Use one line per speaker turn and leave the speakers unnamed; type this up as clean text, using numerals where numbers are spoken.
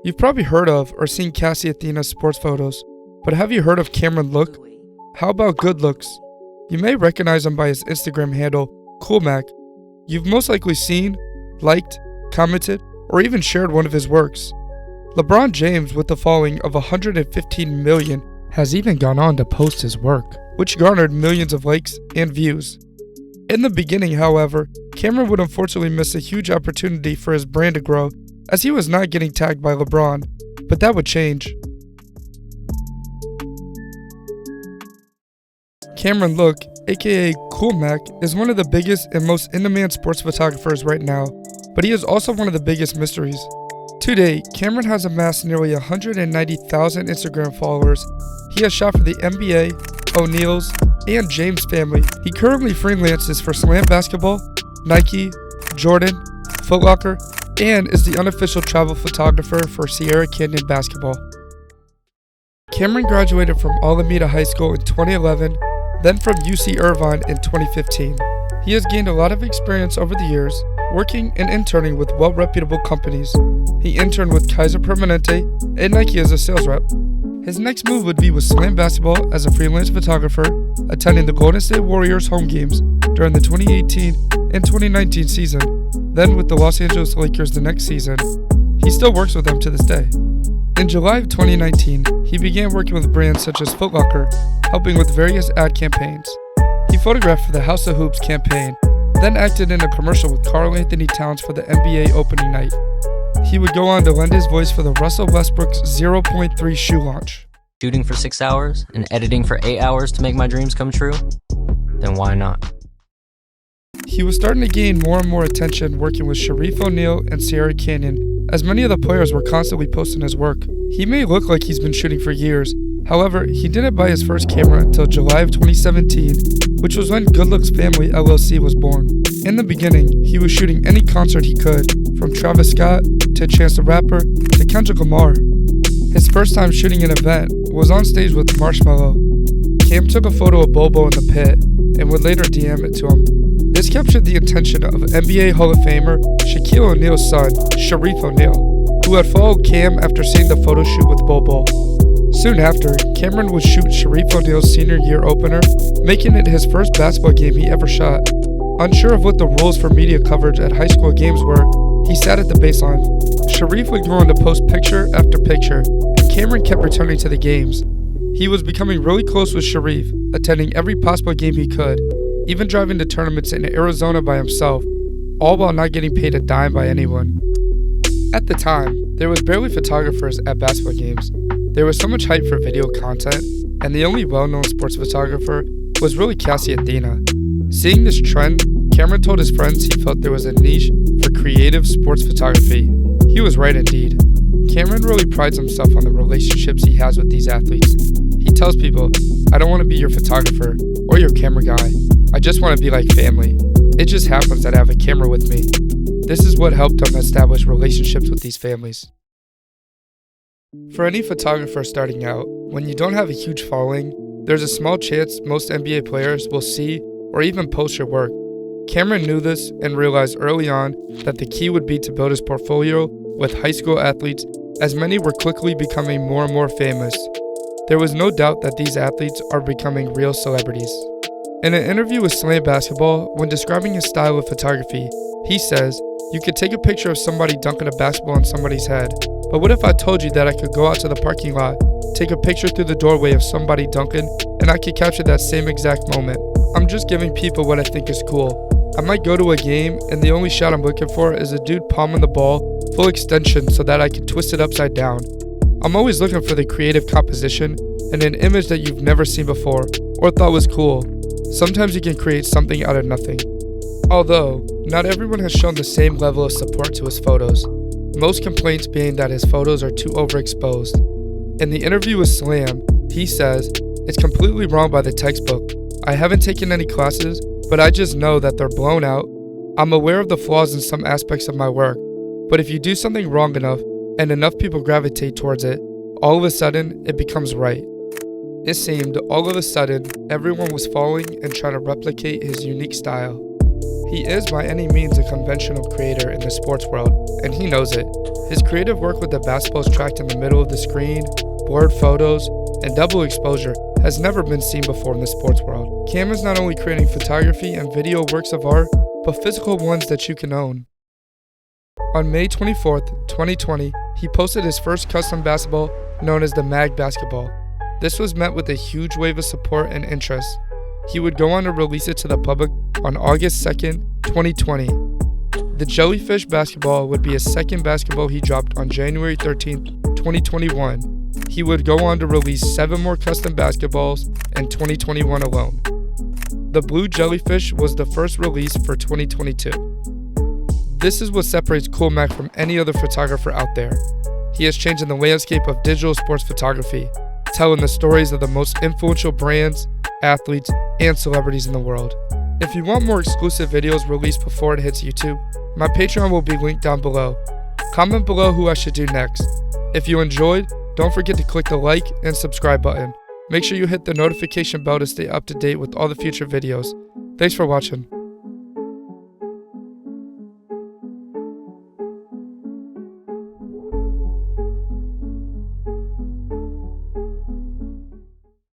You've probably heard of or seen Cassie Athena's sports photos, but have you heard of Cameron Look? How about Good Looks? You may recognize him by his Instagram handle, Koolmac. You've most likely seen, liked, commented, or even shared one of his works. LeBron James, with a following of 115 million, has even gone on to post his work, which garnered millions of likes and views. In the beginning, however, Cameron would unfortunately miss a huge opportunity for his brand to grow, as he was not getting tagged by LeBron, but that would change. Cameron Look, aka Koolmac, is one of the biggest and most in-demand sports photographers right now, but he is also one of the biggest mysteries. To date, Cameron has amassed nearly 190,000 Instagram followers. He has shot for the NBA, O'Neil's, and James family. He currently freelances for Slam Basketball, Nike, Jordan, Foot Locker, and is the unofficial travel photographer for Zihare Canyon Basketball. Cameron graduated from Alameda High School in 2011, then from UC Irvine in 2015. He has gained a lot of experience over the years, working and interning with well-reputable companies. He interned with Kaiser Permanente and Nike as a sales rep. His next move would be with Slam Basketball as a freelance photographer, attending the Golden State Warriors home games during the 2018 and 2019 season, then with the Los Angeles Lakers the next season. He still works with them to this day. In July of 2019, he began working with brands such as Foot Locker, helping with various ad campaigns. He photographed for the House of Hoops campaign, then acted in a commercial with Karl Anthony Towns for the NBA opening night. He would go on to lend his voice for the Russell Westbrook's 0.3 shoe launch.
Shooting for 6 hours and editing for 8 hours to make my dreams come true? Then why not?
He was starting to gain more and more attention working with Shareef O'Neil and Zihare Canyon, as many of the players were constantly posting his work. He may look like he's been shooting for years, however, he didn't buy his first camera until July of 2017, which was when Good Looks Family LLC was born. In the beginning, he was shooting any concert he could, from Travis Scott to Chance the Rapper to Kendrick Lamar. His first time shooting an event was on stage with Marshmello. Cam took a photo of Bobo in the pit and would later DM it to him. This captured the attention of NBA Hall of Famer Shaquille O'Neal's son, Shareef O'Neil, who had followed Cam after seeing the photo shoot with Bobo. Soon after, Cameron would shoot Shareef O'Neal's senior year opener, making it his first basketball game he ever shot. Unsure of what the rules for media coverage at high school games were, he sat at the baseline. Shareef would go on to post picture after picture, and Cameron kept returning to the games. He was becoming really close with Shareef, attending every possible game he could, even driving to tournaments in Arizona by himself, all while not getting paid a dime by anyone. At the time, there was barely photographers at basketball games. There was so much hype for video content, and the only well-known sports photographer was really Cassie Athena. Seeing this trend, Cameron told his friends he felt there was a niche for creative sports photography. He was right indeed. Cameron really prides himself on the relationships he has with these athletes. He tells people, "I don't want to be your photographer or your camera guy. I just want to be like family. It just happens that I have a camera with me." This is what helped him establish relationships with these families. For any photographer starting out, when you don't have a huge following, there's a small chance most NBA players will see or even post your work. Cameron knew this and realized early on that the key would be to build his portfolio with high school athletes, as many were quickly becoming more and more famous. There was no doubt that these athletes are becoming real celebrities. In an interview with Slam Basketball, when describing his style of photography, he says, "You could take a picture of somebody dunking a basketball on somebody's head, but what if I told you that I could go out to the parking lot, take a picture through the doorway of somebody dunking, and I could capture that same exact moment? I'm just giving people what I think is cool. I might go to a game, and the only shot I'm looking for is a dude palming the ball full extension so that I can twist it upside down. I'm always looking for the creative composition and an image that you've never seen before or thought was cool. Sometimes you can create something out of nothing." Although, not everyone has shown the same level of support to his photos, most complaints being that his photos are too overexposed. In the interview with Slam, he says, "It's completely wrong by the textbook. I haven't taken any classes, but I just know that they're blown out. I'm aware of the flaws in some aspects of my work, but if you do something wrong enough and enough people gravitate towards it, all of a sudden it becomes right." It seemed all of a sudden everyone was following and trying to replicate his unique style. He is by any means a conventional creator in the sports world, and he knows it. His creative work with the basketballs tracked in the middle of the screen, blurred photos, and double exposure has never been seen before in the sports world. Cam is not only creating photography and video works of art, but physical ones that you can own. On May 24th, 2020, he posted his first custom basketball known as the Mag Basketball. This was met with a huge wave of support and interest. He would go on to release it to the public on August 2nd, 2020. The Jellyfish basketball would be his second basketball he dropped on January 13th, 2021. He would go on to release 7 more custom basketballs in 2021 alone. The Blue Jellyfish was the first release for 2022. This is what separates Koolmac from any other photographer out there. He is changing the landscape of digital sports photography, telling the stories of the most influential brands, athletes, and celebrities in the world. If you want more exclusive videos released before it hits YouTube, my Patreon will be linked down below. Comment below who I should do next. If you enjoyed, don't forget to click the like and subscribe button. Make sure you hit the notification bell to stay up to date with all the future videos. Thanks for watching.